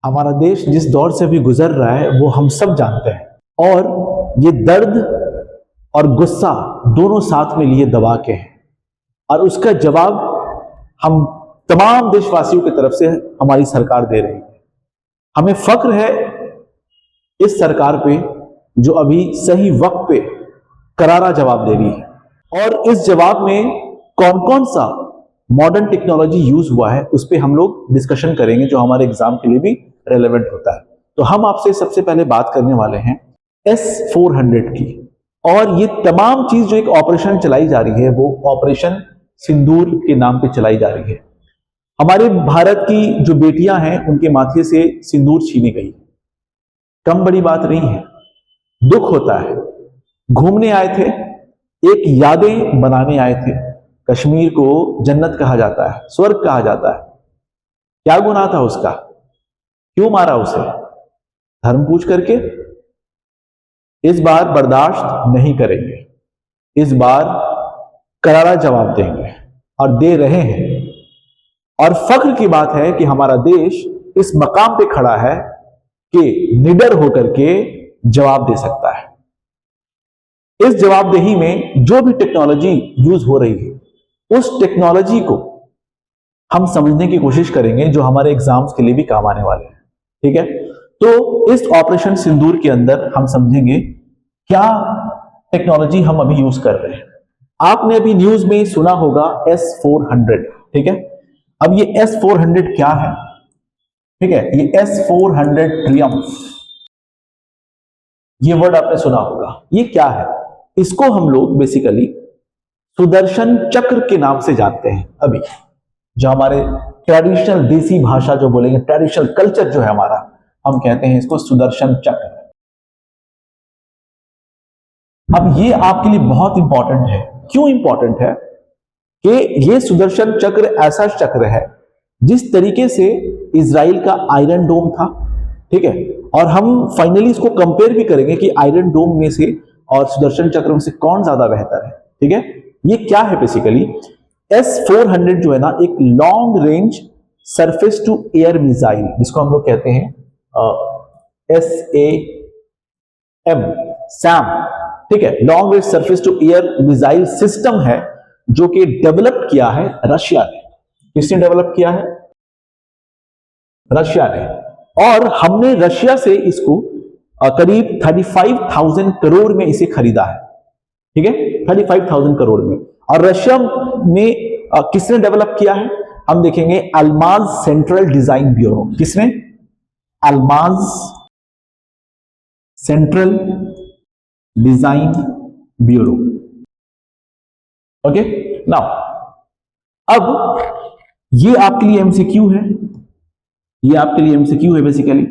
हमारा देश जिस दौर से अभी गुजर रहा है वो हम सब जानते हैं, और ये दर्द और गुस्सा दोनों साथ में लिए दबा के हैं, और उसका जवाब हम तमाम देशवासियों की तरफ से हमारी सरकार दे रही है। हमें फख्र है इस सरकार पे जो अभी सही वक्त पे करारा जवाब दे रही है, और इस जवाब में कौन कौन सा मॉडर्न टेक्नोलॉजी यूज हुआ है उस पर हम लोग डिस्कशन करेंगे, जो हमारे एग्जाम के लिए भी रेलेवेंट होता है। तो हम आपसे सबसे पहले बात करने वाले हैं S-400 की, और ये तमाम चीज जो एक ऑपरेशन चलाई जा रही है वो ऑपरेशन सिंदूर के नाम पे चलाई जा रही है। हमारे भारत की जो बेटियां हैं उनके माथे से सिंदूर छीनी गई, कम बड़ी बात नहीं है, दुख होता है। घूमने आए थे, एक यादें बनाने आए थे। कश्मीर को जन्नत कहा जाता है, स्वर्ग कहा जाता है। क्या गुनाह था उसका? क्यों मारा उसे? धर्म पूछ करके? इस बार बर्दाश्त नहीं करेंगे, इस बार करारा जवाब देंगे और दे रहे हैं। और फख्र की बात है कि हमारा देश इस मकाम पे खड़ा है कि निडर होकर के जवाब दे सकता है। इस जवाबदेही में जो भी टेक्नोलॉजी यूज हो रही है उस टेक्नोलॉजी को हम समझने की कोशिश करेंगे, जो हमारे एग्जाम्स के लिए भी काम आने वाले हैं। ठीक है, तो इस ऑपरेशन सिंदूर के अंदर हम समझेंगे क्या टेक्नोलॉजी हम अभी यूज कर रहे हैं। आपने अभी न्यूज में सुना होगा S-400, ठीक है। अब ये S-400 क्या है? ठीक है, ये S-400 ट्रियम्फ, ये वर्ड आपने सुना होगा। ये क्या है? इसको हम लोग बेसिकली सुदर्शन चक्र के नाम से जानते हैं। अभी जो हमारे ट्रेडिशनल देसी भाषा जो बोलेंगे, ट्रेडिशनल कल्चर जो है हमारा, हम कहते हैं इसको सुदर्शन चक्र। अब ये आपके लिए बहुत इंपॉर्टेंट है। क्यों इंपॉर्टेंट है? कि ये सुदर्शन चक्र ऐसा चक्र है जिस तरीके से इजराइल का आयरन डोम था, ठीक है, और हम फाइनली इसको कंपेयर भी करेंगे कि आयरन डोम में से और सुदर्शन चक्र में से कौन ज्यादा बेहतर है। ठीक है, ये क्या है बेसिकली? S-400 जो है ना, एक long range surface to air missile, जिसको हम लोग कहते हैं SAM, ठीक है, long range surface to air missile system है, जो कि डेवलप किया है रशिया ने। किसने डेवलप किया है? रशिया ने। और हमने रशिया से इसको करीब 35,000 करोड़ में इसे खरीदा है। ठीक है, 35,000 करोड़ में। और रशिया में किसने डेवलप किया है? हम देखेंगे अल्माज सेंट्रल डिजाइन ब्यूरो। किसने? Almaz central design bureau. Okay, now अब ये आपके लिए एमसीक्यू है, ये आपके लिए एमसीक्यू है बेसिकली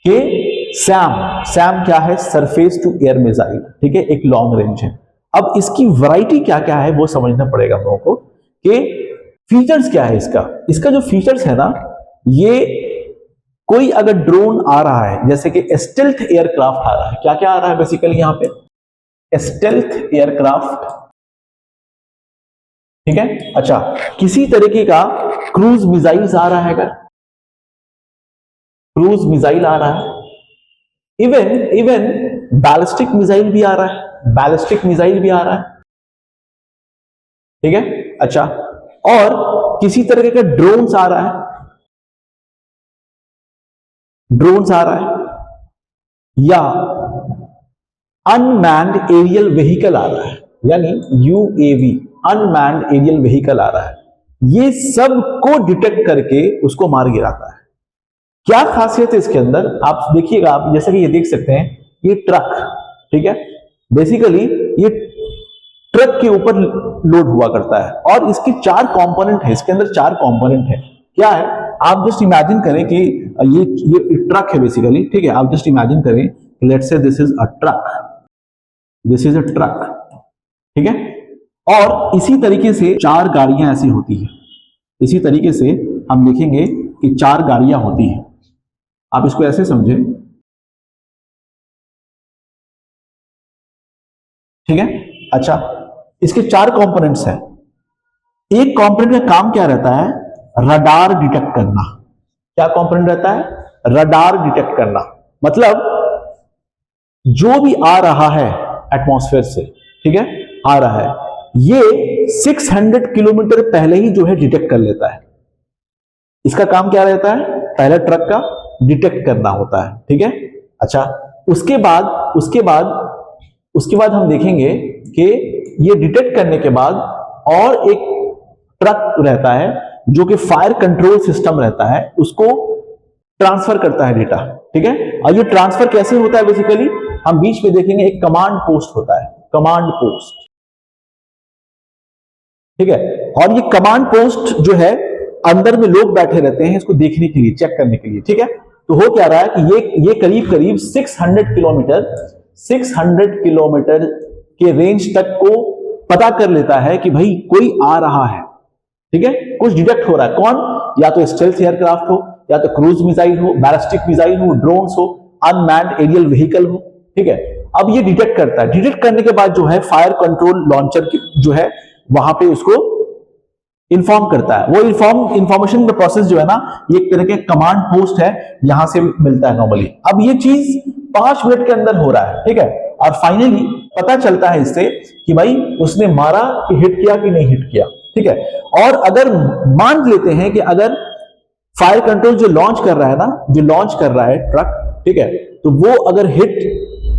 कि सैम क्या है? सरफेस टू एयर मिसाइल, ठीक है, एक लॉन्ग रेंज है। अब इसकी वैरायटी क्या क्या है वो समझना पड़ेगा हम लोगों को कि फीचर्स क्या है इसका। इसका जो फीचर्स है ना, ये कोई अगर ड्रोन आ रहा है, जैसे कि स्टेल्थ एयरक्राफ्ट आ रहा है, क्या क्या आ रहा है बेसिकली यहां पे? स्टेल्थ एयरक्राफ्ट, ठीक है। अच्छा, किसी तरीके का क्रूज मिसाइल्स आ रहा है, अगर क्रूज मिसाइल आ रहा है, इवन बैलिस्टिक मिसाइल भी आ रहा है, बैलिस्टिक मिसाइल भी आ रहा है, ठीक है। अच्छा, और किसी तरह का ड्रोन्स आ रहा है, ड्रोन्स आ रहा है, या अनमैन्ड एरियल व्हीकल आ रहा है, यानी UAV, अनमैन्ड एरियल व्हीकल आ रहा है। ये सब को डिटेक्ट करके उसको मार गिराता है। क्या खासियत है इसके अंदर? आप देखिएगा, आप जैसा कि ये देख सकते हैं, ये ट्रक, ठीक है, बेसिकली ये ट्रक के ऊपर लोड हुआ करता है, और इसके 4 कंपोनेंट है, इसके अंदर 4 कंपोनेंट है। क्या है? आप जस्ट इमेजिन करें कि ये ट्रक है बेसिकली, ठीक है। आप जस्ट इमेजिन करें, let's say this is a truck, this is a truck, ठीक है। और इसी तरीके से 4 गाड़ियां ऐसी होती है, इसी तरीके से हम देखेंगे कि 4 गाड़ियां होती हैं। आप इसको ऐसे समझें, ठीक है। अच्छा, इसके 4 कंपोनेंट्स हैं। एक कंपोनेंट का काम क्या रहता है? रडार डिटेक्ट करना। क्या कंपोनेंट रहता है? रडार डिटेक्ट करना, मतलब जो भी आ रहा है एटमॉस्फेयर से, ठीक है, आ रहा है, ये 600 किलोमीटर पहले ही जो है डिटेक्ट कर लेता है। इसका काम क्या रहता है? पहले ट्रक का डिटेक्ट करना होता है, ठीक है। अच्छा, उसके बाद हम देखेंगे कि ये डिटेक्ट करने के बाद और एक ट्रक रहता है जो कि फायर कंट्रोल सिस्टम रहता है, उसको ट्रांसफर करता है डेटा, ठीक है। और ये ट्रांसफर कैसे होता है? बेसिकली हम बीच में देखेंगे एक कमांड पोस्ट होता है, कमांड पोस्ट, ठीक है। और ये कमांड पोस्ट जो है, अंदर में लोग बैठे रहते हैं इसको देखने के लिए, चेक करने के लिए, ठीक है। तो हो क्या रहा है कि ये करीब करीब 600 किलोमीटर के रेंज तक को पता कर लेता है कि भाई कोई आ रहा है, ठीक है, कुछ डिटेक्ट हो रहा है। कौन? या तो स्टेल्थ एयरक्राफ्ट हो, या तो क्रूज मिसाइल हो, बैलिस्टिक मिसाइल हो, ड्रोन्स हो, अनमैन्ड एरियल व्हीकल हो, ठीक है। अब ये डिटेक्ट करता है, डिटेक्ट करने के बाद जो है फायर कंट्रोल लॉन्चर जो है वहां पे उसको इंफॉर्म करता है। वो इंफॉर्मेशन का प्रोसेस जो है ना, ये एक तरह के कमांड पोस्ट है, यहां से मिलता है नॉर्मली। अब ये चीज 5 मिनट के अंदर हो रहा है, ठीक है। और फाइनली पता चलता है इससे कि भाई उसने मारा कि हिट किया कि नहीं हिट किया, ठीक है। और अगर मान लेते हैं कि अगर फायर कंट्रोल जो लॉन्च कर रहा है ना, जो लॉन्च कर रहा है ट्रक, ठीक है, तो वो अगर हिट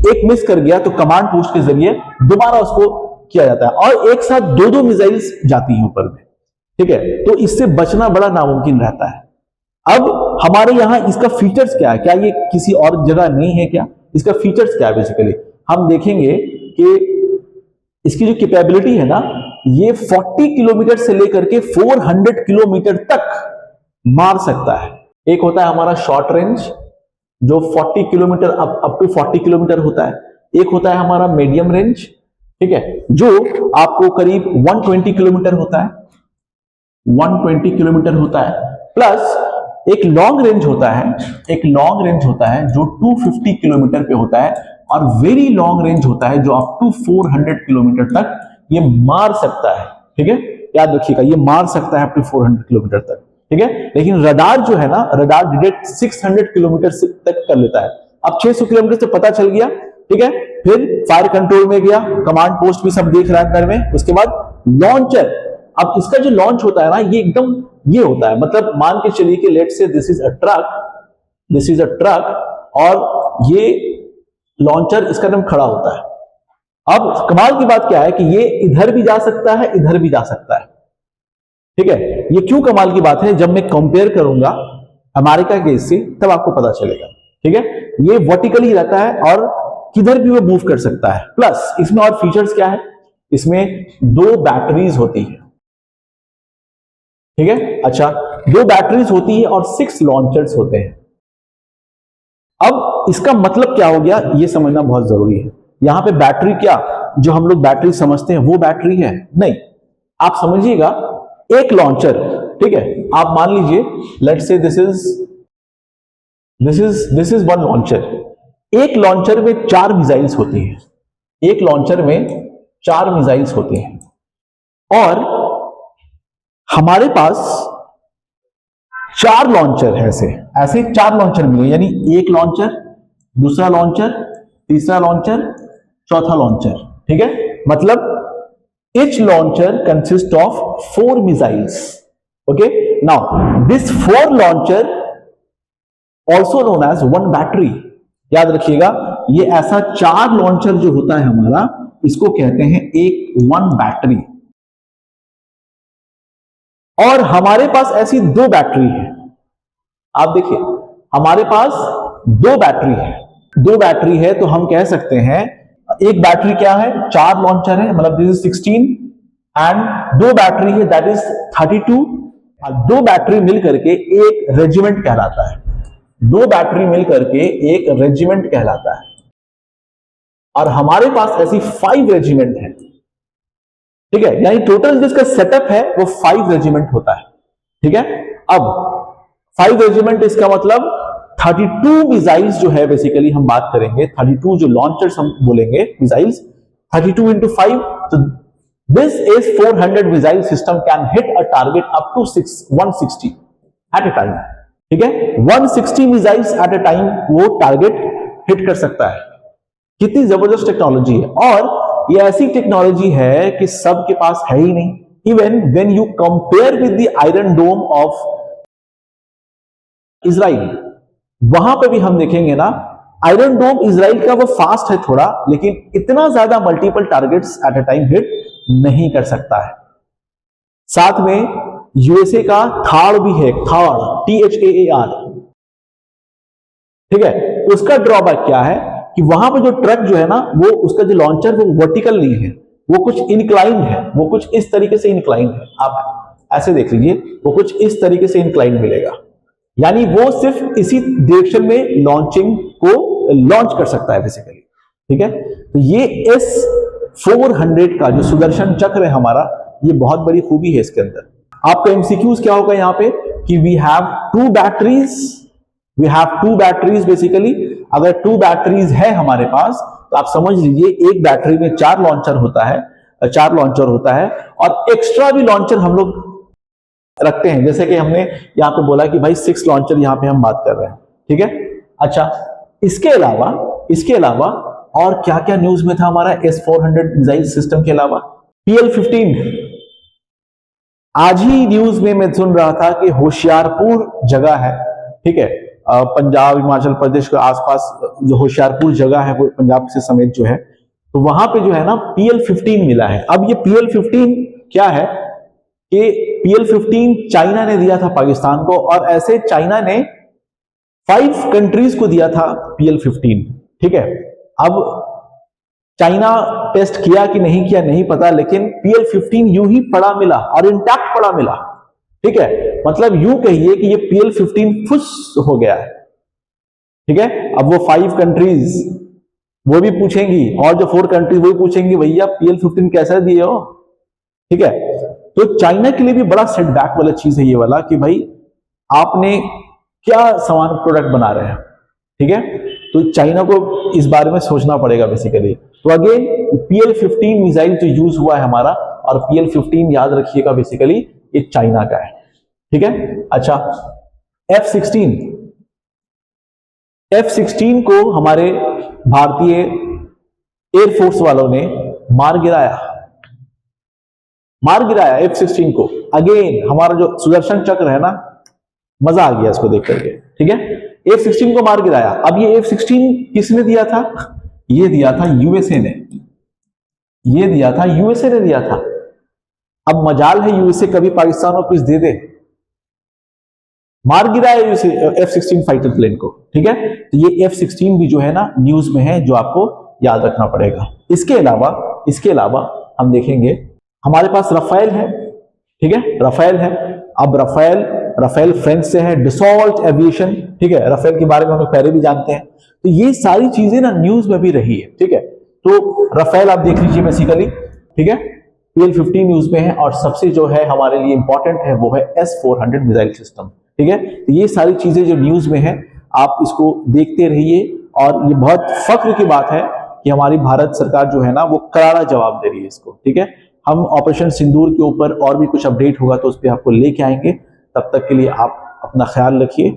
एक मिस कर गया तो कमांड पोस्ट के जरिए दोबारा उसको किया जाता है, और एक साथ 2-2 मिसाइल्स जाती हैं ऊपर में, ठीक है। तो इससे बचना बड़ा नामुमकिन रहता है। अब हमारे यहां इसका फीचर्स क्या है? क्या ये किसी और जगह नहीं है? क्या इसका फीचर्स क्या है? बेसिकली हम देखेंगे कि इसकी जो कैपेबिलिटी है ना, ये 40 किलोमीटर से लेकर के 400 किलोमीटर तक मार सकता है। एक होता है हमारा शॉर्ट रेंज जो 40 किलोमीटर अप टू 40 किलोमीटर होता है, एक होता है हमारा मीडियम रेंज, ठीक है, जो आपको करीब 120 किलोमीटर होता है, 120 किलोमीटर होता है। प्लस एक लॉन्ग रेंज होता है, एक लॉन्ग रेंज होता है जो 250 किलोमीटर पे होता है, और वेरी लॉन्ग रेंज होता है जो अप टू 400 किलोमीटर तक ये मार सकता है, ठीक है। याद रखिएगा, ये मार सकता है अप टू 400 किलोमीटर तक, ठीक है। लेकिन रडार जो है ना, रडार डिटेक्ट 600 किलोमीटर तक कर लेता है। अब 600 किलोमीटर से पता चल गया, ठीक है, फिर फायर कंट्रोल में गया, कमांड पोस्ट भी सब देख रहा है अंदर में। उसके बाद लॉन्चर, अब इसका जो लॉन्च होता है ना, ये एकदम ये होता है, मतलब मान के चलिए कि let's say this is a truck, और ये लॉन्चर इसका एकदम खड़ा होता है। अब कमाल की बात क्या है कि ये इधर भी जा सकता है, इधर भी जा सकता है, ठीक है। ये क्यों कमाल की बात है? जब मैं कंपेयर करूंगा अमेरिका के इससे, तब आपको पता चलेगा, ठीक है। ये वर्टिकली रहता है और किधर भी वो मूव कर सकता है। प्लस इसमें और फीचर्स क्या है? इसमें 2 बैटरीज होती है, ठीक है। अच्छा, 2 बैटरीज होती है और 6 लॉन्चर्स होते हैं। अब इसका मतलब क्या हो गया, ये समझना बहुत जरूरी है। यहां पे बैटरी क्या, जो हम लोग बैटरी समझते हैं वो बैटरी है नहीं। आप समझिएगा, एक लॉन्चर, ठीक है, आप मान लीजिए let's say this is 1 launcher. एक लॉन्चर में 4 मिसाइल्स होती हैं, एक लॉन्चर में 4 मिसाइल्स होती हैं, और हमारे पास 4 लॉन्चर है, ऐसे 4 लॉन्चर मिले, यानी एक लॉन्चर, दूसरा लॉन्चर, तीसरा लॉन्चर, चौथा लॉन्चर, ठीक है। मतलब each launcher consists of 4 missiles, okay. Now this 4 launcher also known as 1 battery, याद रखिएगा, ये ऐसा 4 लॉन्चर जो होता है हमारा, इसको कहते हैं एक 1 बैटरी। और हमारे पास ऐसी 2 बैटरी है। आप देखिए, हमारे पास 2 बैटरी है, 2 बैटरी है, तो हम कह सकते हैं एक बैटरी क्या है, 4 लॉन्चर है, मतलब दिस इज 16, एंड 2 बैटरी है, दैट इज 32। 2 बैटरी मिलकर के एक रेजिमेंट कहलाता है, 2 बैटरी मिलकर के एक रेजिमेंट कहलाता है। और हमारे पास ऐसी 5 रेजिमेंट है, ठीक है, यानी टोटल जिसका सेटअप है वो 5 रेजिमेंट होता है, ठीक है। अब 5 रेजिमेंट, इसका मतलब 32 मिसाइल्स जो है, बेसिकली हम बात करेंगे 32 जो लॉन्चर्स हम बोलेंगे मिसाइल्स, 32 into 5, तो this is 400 missile system can hit a target up to 160 at a time, ठीक है, 160 मिसाइल्स एट अ टाइम वो टारगेट हिट कर सकता है। कितनी जबरदस्त टेक्नोलॉजी है, और ये ऐसी टेक्नोलॉजी है कि सबके पास है ही नहीं। Even when you compare with the iron dome of Israel, वहां पे भी हम देखेंगे ना, आयरन डोम इजराइल का वो फास्ट है थोड़ा, लेकिन इतना ज्यादा multiple targets eight a time hit नहीं कर सकता है। साथ में यूएसए का थाड़ भी है, थाड़, THAAR, ठीक है। उसका ड्रॉबैक क्या है कि वहां पे जो ट्रक जो है ना, वो उसका जो लॉन्चर वो वर्टिकल नहीं है, वो कुछ इंक्लाइंड है, वो कुछ इस तरीके से इंक्लाइंड है। आप ऐसे देख लीजिए, वो कुछ इस तरीके से इंक्लाइंड मिलेगा, यानी वो सिर्फ इसी डायरेक्शन में लॉन्चिंग को लॉन्च कर सकता है बेसिकली, ठीक है। तो ये S-400 का जो सुदर्शन चक्र है हमारा, ये बहुत बड़ी खूबी है इसके अंदर। आपका एमसीक्यूज क्या होगा यहाँ पे कि we have two batteries basically. अगर 2 बैटरीज है हमारे पास, तो आप समझ लीजिए एक बैटरी में 4 लॉन्चर होता है, और एक्स्ट्रा भी लॉन्चर हम लोग रखते हैं, जैसे कि हमने यहाँ पे बोला कि भाई 6 लॉन्चर यहाँ पे हम बात कर रहे हैं, ठीक है। अच्छा, इसके अलावा और क्या क्या न्यूज में था हमारा S-400 मिसाइल सिस्टम के अलावा? PL-15, आज ही न्यूज में मैं सुन रहा था कि होशियारपुर जगह है, ठीक है, पंजाब हिमाचल प्रदेश के आसपास जो होशियारपुर जगह है, वो पंजाब से समेत जो है, तो वहां पे जो है ना PL-15 मिला है। अब ये PL-15 क्या है कि PL-15 चाइना ने दिया था पाकिस्तान को, और ऐसे चाइना ने 5 कंट्रीज को दिया था PL-15, ठीक है। अब चाइना टेस्ट किया कि नहीं किया नहीं पता, लेकिन PL-15 यूं ही पड़ा मिला और इंटैक्ट पड़ा मिला, ठीक है। मतलब यूं कहिए कि ये PL-15 फुस हो गया है, ठीक है। अब वो 5 कंट्रीज वो भी पूछेंगी, और जो 4 कंट्रीज वो भी पूछेंगी, भैया PL-15 कैसा दिए हो, ठीक है। तो चाइना के लिए भी बड़ा सेटबैक वाला चीज है ये वाला कि भाई आपने क्या सामान प्रोडक्ट बना रहे हैं, ठीक है। तो चाइना को इस बारे में सोचना पड़ेगा बेसिकली। तो अगेन PL-15 मिसाइल जो यूज हुआ है हमारा, और PL-15 याद रखिएगा बेसिकली ये चाइना का है, ठीक है। अच्छा, F-16 को हमारे भारतीय एयरफोर्स वालों ने मार गिराया F-16 को। अगेन हमारा जो सुदर्शन चक्र है ना, मजा आ गया इसको देख करके, ठीक है। F-16 को मार गिराया। अब ये F-16 किसने दिया था? ये दिया था यूएसए ने, दिया था। अब मजाल है यूएसए कभी पाकिस्तान को कुछ दे दे, मार गिराया F-16 फाइटर प्लेन को, ठीक है। तो ये F-16 भी जो है ना न्यूज में है, जो आपको याद रखना पड़ेगा। इसके अलावा हम देखेंगे हमारे पास रफेल है, ठीक है, रफेल है। अब रफेल फ्रेंच से है, डसॉल्ट एविएशन, ठीक है। रफेल के बारे में हम लोग पहले भी जानते हैं। तो ये सारी चीजें ना न्यूज में भी रही है, ठीक है। तो रफेल आप देख लीजिए बेसिकली, ठीक है। PL-15 न्यूज में है, और सबसे जो है हमारे लिए इंपॉर्टेंट है वो है S-400 मिसाइल सिस्टम, ठीक है। तो ये सारी चीजें जो न्यूज में है, आप इसको देखते रहिए। और ये बहुत फख्र की बात है कि हमारी भारत सरकार जो है ना, वो करारा जवाब दे रही है इसको, ठीक है। हम ऑपरेशन सिंदूर के ऊपर और भी कुछ अपडेट होगा तो उस पर आपको लेके आएंगे। तब तक के लिए आप अपना ख्याल रखिए।